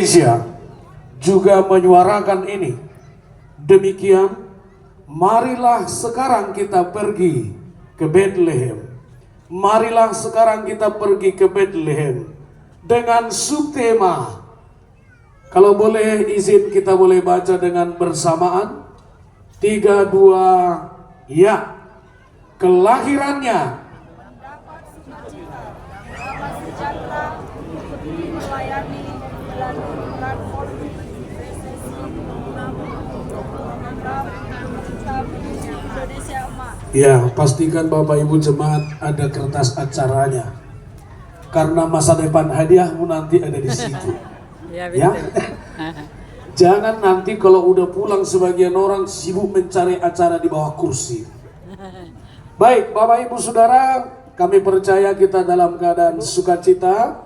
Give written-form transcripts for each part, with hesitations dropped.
Indonesia juga menyuarakan ini. Demikian, marilah sekarang kita pergi ke Bethlehem. Marilah sekarang kita pergi ke Bethlehem dengan subtema. Kalau boleh izin kita boleh baca dengan bersamaan. 3, 2, ya. Kelahirannya ya, pastikan Bapak Ibu jemaat ada kertas acaranya. Karena masa depan hadiahmu nanti ada di situ. Ya. Jangan nanti kalau udah pulang sebagian orang sibuk mencari acara di bawah kursi. Baik, Bapak Ibu Saudara, kami percaya kita dalam keadaan sukacita.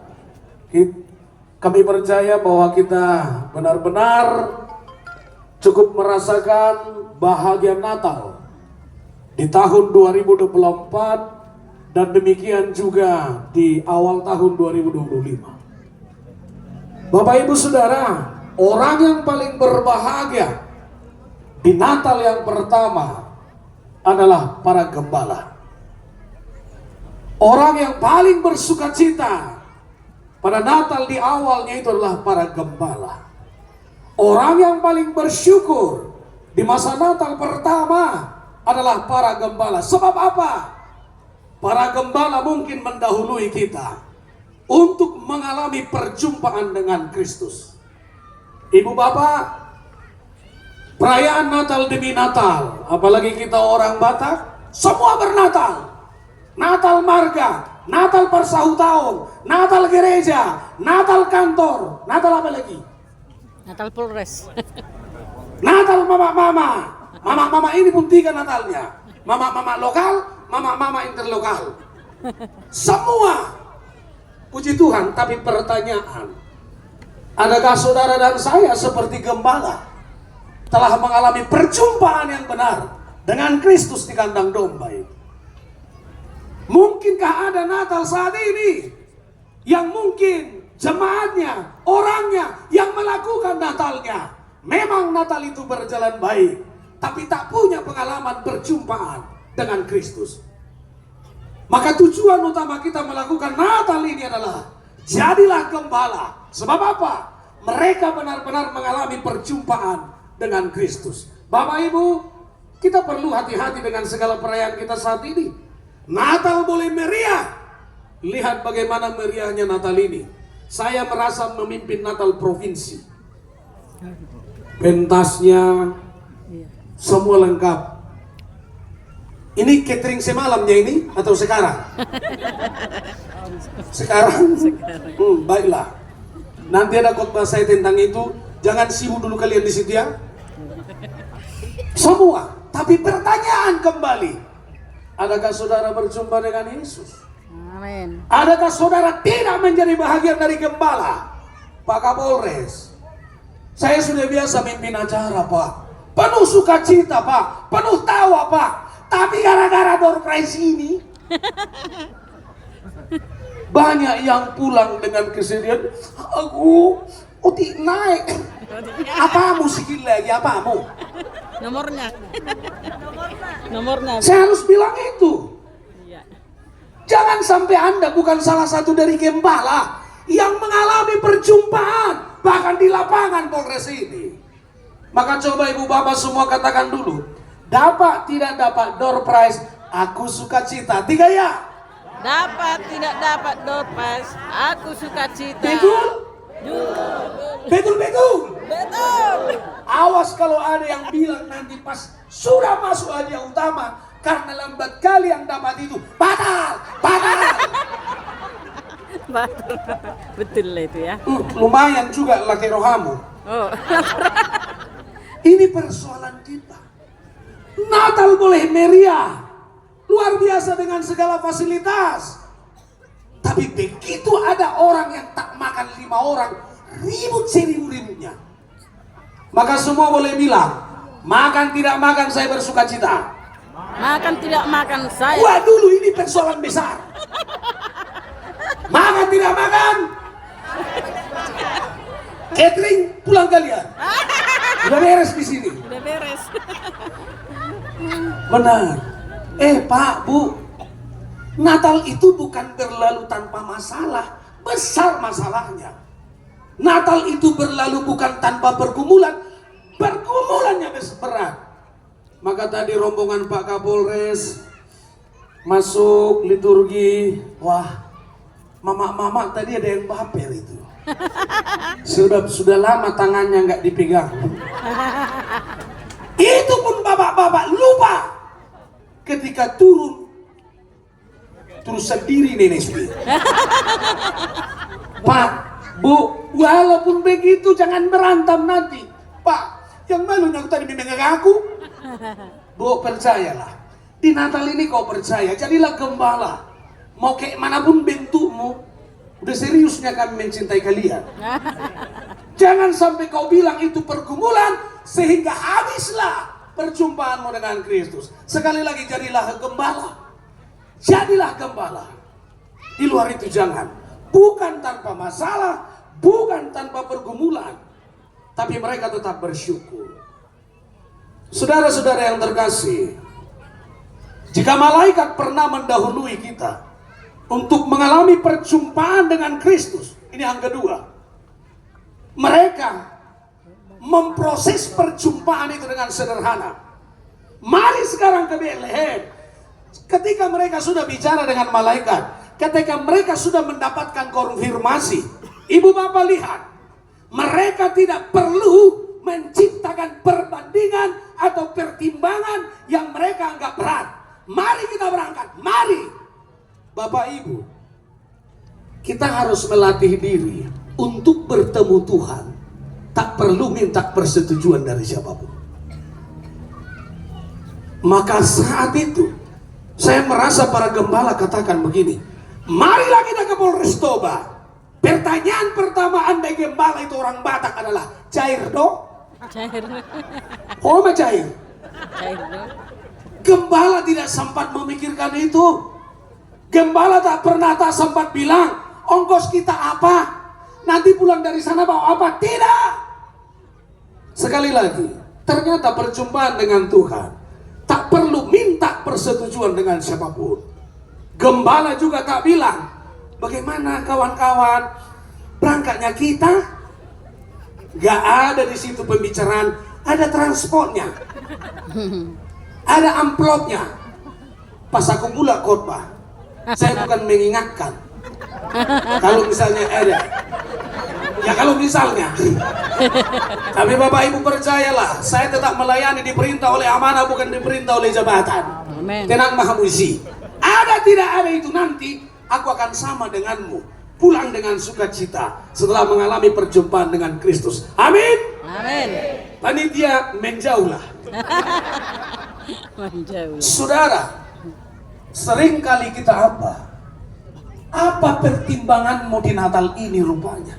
Kami percaya bahwa kita benar-benar cukup merasakan bahagia Natal di tahun 2024 dan demikian juga di awal tahun 2025. Bapak Ibu Saudara, orang yang paling berbahagia di Natal yang pertama adalah para gembala. Orang yang paling bersukacita pada Natal di awalnya itu adalah para gembala. Orang yang paling bersyukur di masa Natal pertama adalah para gembala. Sebab apa? Para gembala mungkin mendahului kita untuk mengalami perjumpaan dengan Kristus. Ibu bapak, perayaan Natal demi Natal, apalagi kita orang Batak, semua bernatal. Natal marga, Natal persahutahun, Natal gereja, Natal kantor, Natal apa lagi? Natal Polres. Natal mama-mama. Mama-mama ini pun 3 Natalnya. Mama-mama lokal, mama-mama interlokal. Semua puji Tuhan, tapi pertanyaan, adakah saudara dan saya seperti gembala telah mengalami perjumpaan yang benar dengan Kristus di kandang domba itu? Mungkinkah ada Natal saat ini yang mungkin jemaatnya, orangnya yang melakukan Natalnya memang Natal itu berjalan baik, tapi tak punya pengalaman perjumpaan dengan Kristus? Maka tujuan utama kita melakukan Natal ini adalah jadilah gembala. Sebab apa? Mereka benar-benar mengalami perjumpaan dengan Kristus. Bapak Ibu, kita perlu hati-hati dengan segala perayaan kita saat ini. Natal boleh meriah. Lihat bagaimana meriahnya Natal ini. Saya merasa memimpin Natal provinsi. Pentasnya semua lengkap. Ini catering semalamnya ini atau sekarang? Sekarang? Baiklah. Nanti ada khotbah saya tentang itu. Jangan sibuk dulu kalian di situ ya. Semua. Tapi pertanyaan kembali. Adakah saudara berjumpa dengan Yesus? Amin. Adakah saudara tidak menjadi bahagian dari gembala? Pak Kapolres, saya sudah biasa mimpin acara Pak. Penuh sukacita Pak. Penuh tawa Pak. Tapi gara-gara door prize ini banyak yang pulang dengan kesedihan. Aku utik naik. Apamu sikit lagi, apamu? Nomornya. Saya harus bilang itu. Jangan sampai Anda bukan salah satu dari gembala yang mengalami perjumpaan bahkan di lapangan Polres ini. Maka coba ibu bapak semua katakan dulu, dapat tidak dapat door prize, aku sukacita. 3 ya. Dapat tidak dapat door prize, aku sukacita. Betul? Betul. Betul. Awas kalau ada yang bilang nanti pas sudah masuk hadiah utama karena lambat kali yang dapat itu batal. Betul lah itu ya. Lumayan juga laki rohamu. Oh. Ini persoalan kita. Natal boleh meriah, luar biasa dengan segala fasilitas. Tapi begitu ada orang yang tak makan 5 orang, ribut seribu-ributnya. Maka semua boleh bilang, makan tidak makan saya bersukacita. Makan tidak makan saya. Wah dulu ini persoalan besar. Makan tidak makan. Catering pulang kalian. Udah beres di sini. Udah beres. Benar. Pak, Bu, Natal itu bukan berlalu tanpa masalah. Besar masalahnya. Natal itu berlalu bukan tanpa pergumulan. Pergumulannya berat. Maka tadi rombongan Pak Kapolres masuk liturgi. Wah, mama tadi ada yang baper itu. Sudah lama tangannya nggak dipegang. Itu pun bapak-bapak lupa ketika turun sendiri nenek sendiri. Pak, Bu, walaupun begitu jangan berantem nanti. Pak, yang malunya aku tadi mendengar aku. Bu, percayalah. Di Natal ini kau percaya, jadilah gembala. Mau kayak manapun bentukmu, udah seriusnya kami mencintai kalian. Jangan sampai kau bilang itu pergumulan sehingga habislah perjumpaanmu dengan Kristus. Sekali lagi jadilah gembala. Jadilah gembala. Di luar itu jangan. Bukan tanpa masalah, bukan tanpa pergumulan, tapi mereka tetap bersyukur. Saudara-saudara yang terkasih, jika malaikat pernah mendahului kita untuk mengalami perjumpaan dengan Kristus, ini yang kedua. Mereka memproses perjumpaan itu dengan sederhana. Mari sekarang ke Betlehem. Ketika mereka sudah bicara dengan malaikat, ketika mereka sudah mendapatkan konfirmasi, ibu bapak lihat, mereka tidak perlu menciptakan perbandingan atau pertimbangan yang mereka anggap berat. Mari kita berangkat, mari. Bapak ibu, kita harus melatih diri untuk bertemu Tuhan. Tak perlu minta persetujuan dari siapapun. Maka saat itu saya merasa para gembala katakan begini, marilah kita ke Polres Toba. Pertanyaan pertama Anda gembala itu orang Batak adalah, cair dong? Cair. Oh, cair. Cair dong. Gembala tidak sempat memikirkan itu. Gembala tak sempat bilang, ongkos kita apa? Nanti pulang dari sana bawa apa? Tidak. Sekali lagi, ternyata perjumpaan dengan Tuhan tak perlu minta persetujuan dengan siapapun. Gembala juga tak bilang, bagaimana kawan-kawan, berangkatnya kita? Gak ada di situ pembicaraan, ada transportnya, ada amplopnya. Pas aku pula khotbah, saya bukan mengingatkan. Kalau misalnya ada, ya kalau misalnya. Tapi Bapak Ibu percayalah, saya tetap melayani, diperintah oleh amanah, bukan diperintah oleh jabatan. Amen. Tenang Maha Muzi. Ada tidak ada itu nanti, aku akan sama denganmu, pulang dengan sukacita setelah mengalami perjumpaan dengan Kristus. Amin. Amin. Panitia menjauhlah. Menjauh. Saudara, seringkali kita apa pertimbanganmu di Natal ini rupanya,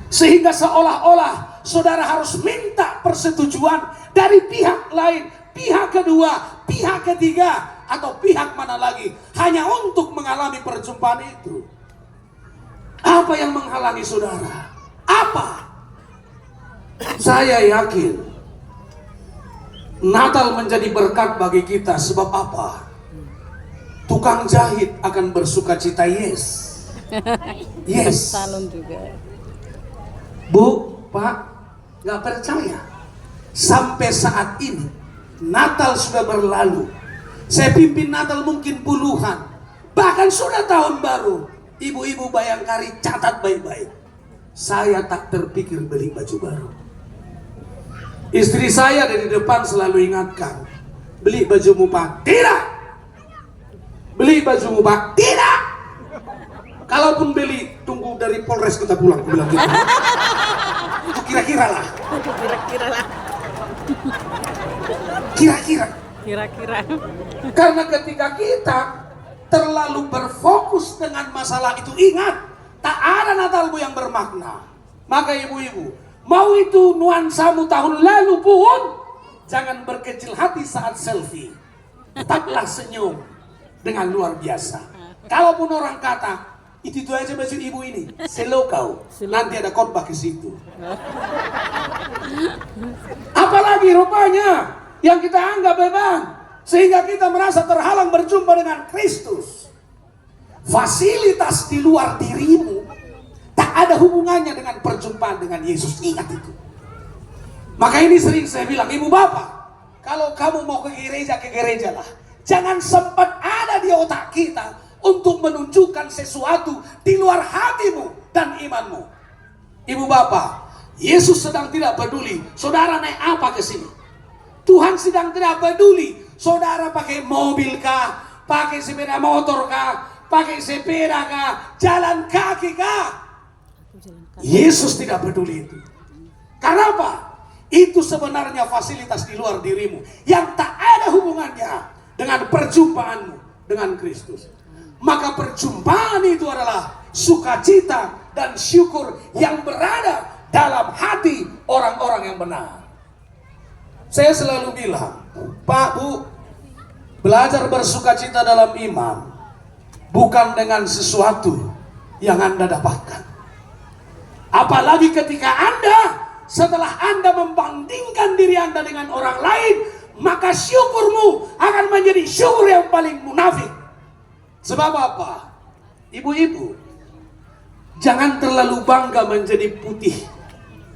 sehingga seolah-olah saudara harus minta persetujuan dari pihak lain, pihak kedua, pihak ketiga, atau pihak mana lagi, hanya untuk mengalami perjumpaan itu. Apa yang menghalangi saudara? Apa? Saya yakin Natal menjadi berkat bagi kita. Sebab apa? Tukang jahit akan bersukacita, yes. Yes. Salon juga. Bu, Pak, gak percaya. Sampai saat ini, Natal sudah berlalu. Saya pimpin Natal mungkin puluhan. Bahkan sudah tahun baru. Ibu-ibu Bayangkari catat baik-baik. Saya tak terpikir beli baju baru. Istri saya dari depan selalu ingatkan, beli bajumu Pak. Tidak. Beli bajumu Pak. Tidak. Kalaupun beli, tunggu dari Polres kita pulang. Aku bilang gitu. Itu kira-kira lah. Kira-kira lah. Kira-kira. Kira-kira. Karena ketika kita terlalu berfokus dengan masalah itu, ingat, tak ada Natalmu yang bermakna. Maka ibu-ibu, mau itu nuansamu tahun lalu pun, jangan berkecil hati saat selfie. Tetaplah senyum dengan luar biasa. Kalaupun orang kata, Itu aja baju ibu ini. Selo kau. Nanti ada khotbah ke situ. Apalagi rupanya yang kita anggap beban, sehingga kita merasa terhalang berjumpa dengan Kristus. Fasilitas di luar dirimu tak ada hubungannya dengan perjumpaan dengan Yesus. Ingat itu. Maka ini sering saya bilang, ibu bapak, kalau kamu mau ke gereja lah. Jangan sempat ada di otak kita untuk menunjukkan sesuatu di luar hatimu dan imanmu. Ibu bapak, Yesus sedang tidak peduli saudara naik apa ke sini. Tuhan sedang tidak peduli saudara pakai mobil kah, pakai sepeda motor kah, pakai sepeda kah, jalan kaki kah. Yesus tidak peduli itu. Karena apa? Itu sebenarnya fasilitas di luar dirimu yang tak ada hubungannya dengan perjumpaanmu dengan Kristus. Maka perjumpaan itu adalah sukacita dan syukur yang berada dalam hati orang-orang yang benar. Saya selalu bilang, Pak, Bu, belajar bersukacita dalam iman bukan dengan sesuatu yang Anda dapatkan. Apalagi ketika Anda, setelah Anda membandingkan diri Anda dengan orang lain, maka syukurmu akan menjadi syukur yang paling munafik. Sebab apa? Ibu-ibu, jangan terlalu bangga menjadi putih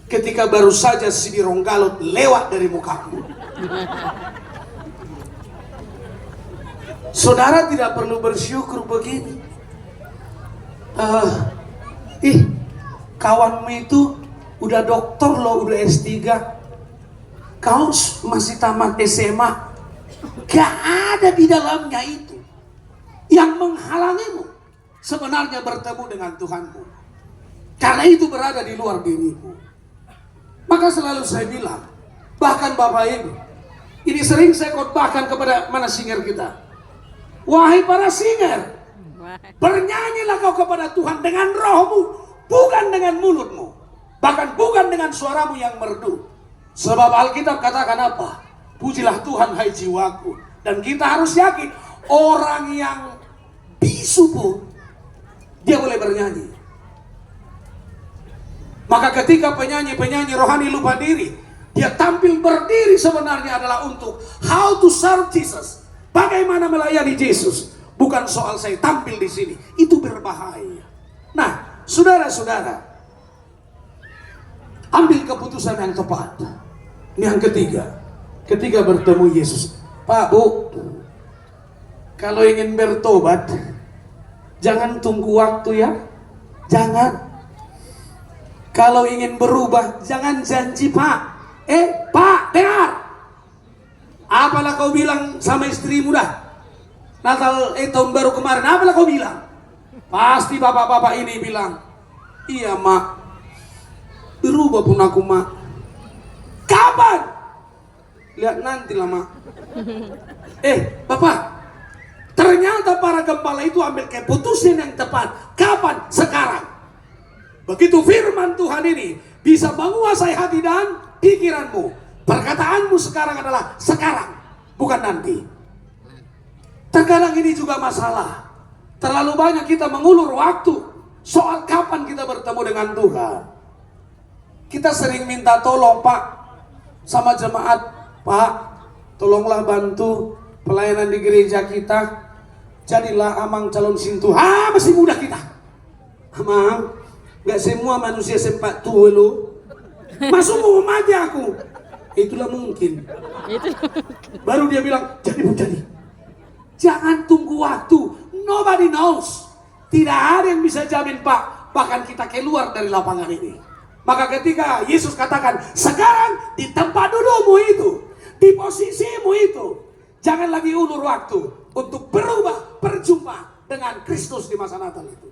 ketika baru saja si Ronggalo lewat dari mukamu. Saudara tidak perlu bersyukur begini. Kawanmu itu udah doktor loh, udah S3. Kau masih tamat SMA. Gak ada di dalamnya itu yang menghalangimu sebenarnya bertemu dengan Tuhanmu. Karena itu berada di luar dirimu. Maka selalu saya bilang, bahkan Bapak Ibu, ini sering saya khotbahkan kepada mana singer kita. Wahai para singer, bernyanyilah kau kepada Tuhan dengan rohmu, bukan dengan mulutmu. Bahkan bukan dengan suaramu yang merdu. Sebab Alkitab katakan apa? Pujilah Tuhan hai jiwaku. Dan kita harus yakin, orang yang bisu pun dia boleh bernyanyi. Maka ketika penyanyi-penyanyi rohani lupa diri, dia tampil berdiri sebenarnya adalah untuk how to serve Jesus. Bagaimana melayani Yesus. Bukan soal saya tampil di sini. Itu berbahaya. Nah, saudara-saudara, ambil keputusan yang tepat. Ini yang ketiga. Ketika bertemu Yesus. Pak, Bu, kalau ingin bertobat, jangan tunggu waktu ya. Jangan. Kalau ingin berubah, jangan janji Pak. Pak, dengar. Apalah kau bilang sama istrimu dah? Natal tahun baru kemarin, apalah kau bilang? Pasti bapak-bapak ini bilang, iya Mak, berubah pun aku Mak. Kapan? Lihat nanti lah Mak. Bapak, ternyata para gembala itu ambil keputusan yang tepat. Kapan? Sekarang. Begitu firman Tuhan ini bisa menguasai hati dan pikiranmu. Perkataanmu sekarang adalah sekarang, bukan nanti. Terkadang ini juga masalah. Terlalu banyak kita mengulur waktu soal kapan kita bertemu dengan Tuhan. Kita sering minta tolong Pak sama jemaat, Pak tolonglah bantu pelayanan di gereja kita. Jadilah Amang calon sintu. Masih muda kita. Amang, gak semua manusia sempat tua lo. Masuk mau mati aku. Itulah mungkin. Baru dia bilang, jadi bu jadi. Jangan tunggu waktu. Nobody knows. Tidak ada yang bisa jamin Pak. Bahkan kita keluar dari lapangan ini. Maka ketika Yesus katakan, sekarang di tempat dudukmu itu, di posisimu itu, jangan lagi ulur waktu untuk berubah, berjumpa dengan Kristus di masa Natal itu.